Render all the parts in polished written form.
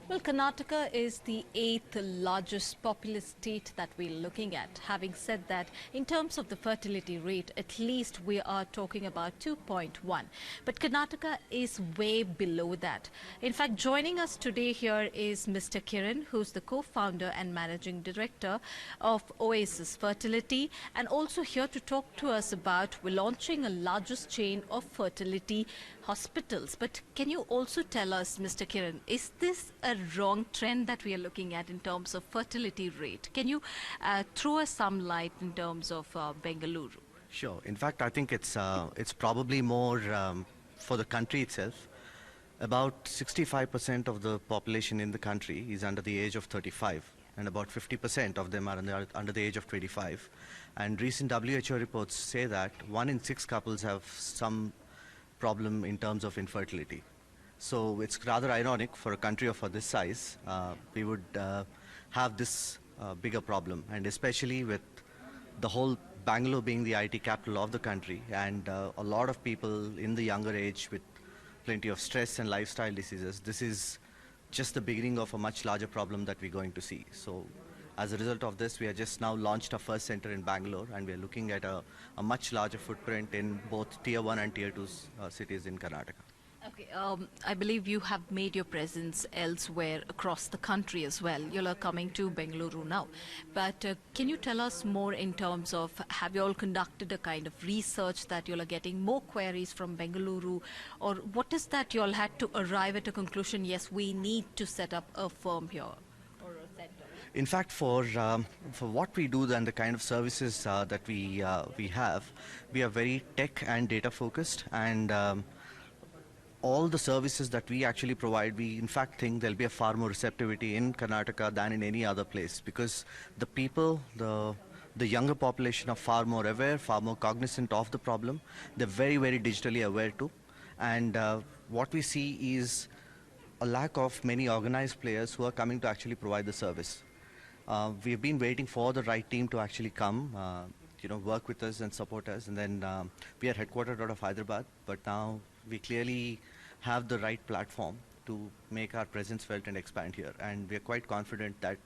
Well, Karnataka is the eighth largest populous state that we're looking at. Having said that, in terms of the fertility rate, at least we are talking about 2.1. But Karnataka is way below that. In fact, joining us today here is Mr. Kiran, who's the co-founder and managing director of Oasis Fertility, and also here to talk to us about we're launching a largest chain of fertility hospitals. But can you also tell us, Mr. Kiran, is this a wrong trend that we are looking at in terms of fertility rate? Can you throw us some light in terms of Bengaluru? Sure. In fact, I think it's probably more for the country itself. About 65% of the population in the country is under the age of 35, and about 50% of them are under the age of 25. And recent WHO reports say that 1 in 6 couples have some problem in terms of infertility. So it's rather ironic for a country of this size, we would have this bigger problem, and especially with the whole Bangalore being the IT capital of the country, and a lot of people in the younger age with plenty of stress and lifestyle diseases. This is just the beginning of a much larger problem that we're going to see. So as a result of this, we have just now launched our first center in Bangalore, and we're looking at a much larger footprint in both Tier 1 and Tier 2 cities in Karnataka. Okay, I believe you have made your presence elsewhere across the country as well. You are coming to Bengaluru now. But can you tell us more in terms of, have you all conducted a kind of research that you are getting more queries from Bengaluru? Or what is that you all had to arrive at a conclusion, yes, we need to set up a firm here or a center? In fact, for what we do and the kind of services that we have, we are very tech and data focused, and all the services that we actually provide, we in fact think there'll be a far more receptivity in Karnataka than in any other place, because the people, the younger population are far more aware, far more cognizant of the problem. They're very, very digitally aware too. And what we see is a lack of many organized players who are coming to actually provide the service. We've been waiting for the right team to actually come, work with us and support us. And then we are headquartered out of Hyderabad, but now we clearly have the right platform to make our presence felt and expand here. And we are quite confident that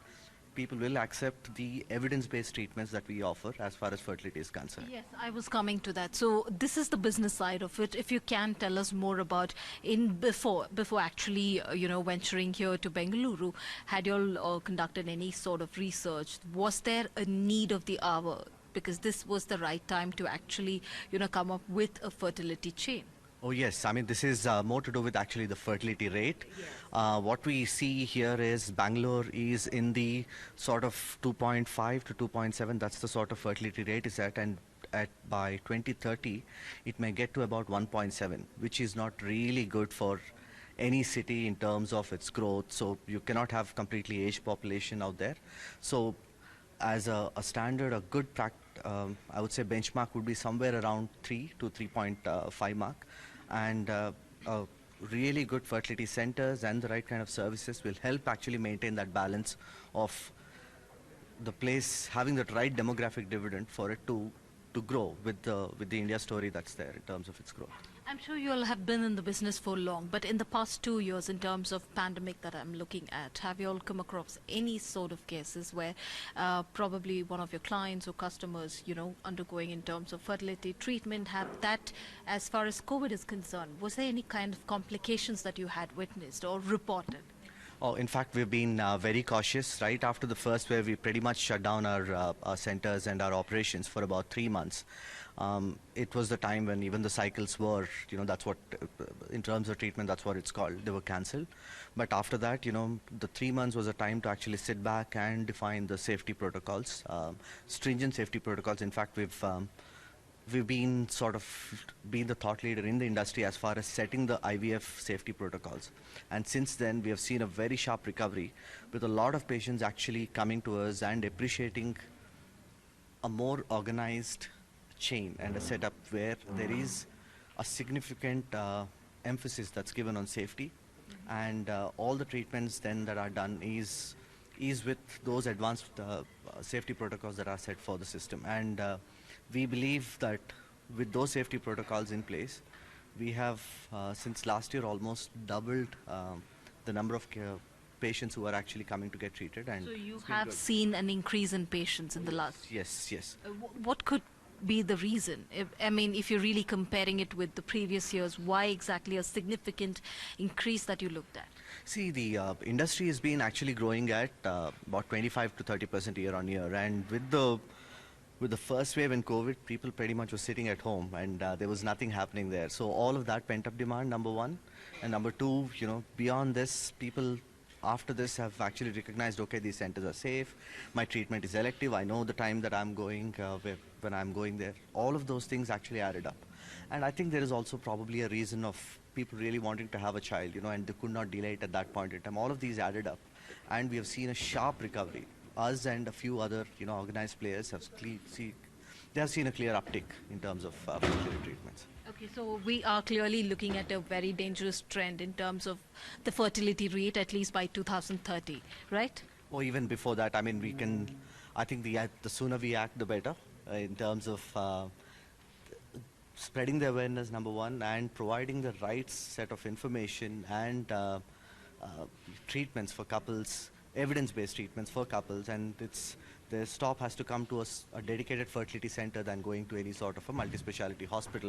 people will accept the evidence-based treatments that we offer as far as fertility is concerned. Yes, I was coming to that. So this is the business side of it. If you can tell us more about before actually venturing here to Bengaluru, had you all conducted any sort of research? Was there a need of the hour? Because this was the right time to actually come up with a fertility chain. Oh yes, I mean this is more to do with actually the fertility rate. Yes. What we see here is Bangalore is in the sort of 2.5 to 2.7. That's the sort of fertility rate is at, and by 2030 it may get to about 1.7, which is not really good for any city in terms of its growth. So you cannot have completely aged population out there. So as a standard, a good I would say benchmark would be somewhere around 3 to 3.5 mark. And really good fertility centers and the right kind of services will help actually maintain that balance of the place having the right demographic dividend for it to grow with the India story that's there in terms of its growth. I'm sure you all have been in the business for long, but in the past 2 years, in terms of pandemic that I'm looking at, have you all come across any sort of cases where probably one of your clients or customers, undergoing in terms of fertility treatment, have that, as far as COVID is concerned, was there any kind of complications that you had witnessed or reported? Oh, in fact, we've been very cautious. Right after the first wave, we pretty much shut down our centers and our operations for about 3 months. It was the time when even the cycles were, that's what, in terms of treatment, that's what it's called. They were cancelled. But after that, the 3 months was a time to actually sit back and define the safety protocols, stringent safety protocols. In fact, we've been the thought leader in the industry as far as setting the IVF safety protocols. And since then, we have seen a very sharp recovery with a lot of patients actually coming to us and appreciating a more organized chain and a setup where there is a significant emphasis that's given on safety, and all the treatments then that are done is with those advanced safety protocols that are set for the system. And we believe that with those safety protocols in place, we have since last year almost doubled the number of patients who are actually coming to get treated. And So you it's been have good. seen an increase in patients in the last. Yes, yes. What could be the reason? I mean, if you're really comparing it with the previous years, why exactly a significant increase that you looked at? See, the industry has been actually growing at about 25 to 30% year on year, and with the first wave in COVID, people pretty much were sitting at home, and there was nothing happening there. So all of that pent up demand, number one, and number two, beyond this, people after this have actually recognized, okay, these centers are safe, my treatment is elective, I know the time that I'm going when I'm going there. All of those things actually added up, and I think there is also probably a reason of people really wanting to have a child, and they could not delay it at that point in time. All of these added up, and we have seen a sharp recovery. Us and a few other, organized players they have seen a clear uptick in terms of fertility treatments. Okay, so we are clearly looking at a very dangerous trend in terms of the fertility rate, at least by 2030, right? Or even before that, I mean, I think the sooner we act, the better in terms of spreading the awareness, number one, and providing the right set of information and treatments for couples, evidence-based treatments for couples, and the stop has to come to a dedicated fertility center than going to any sort of a multi-speciality hospital.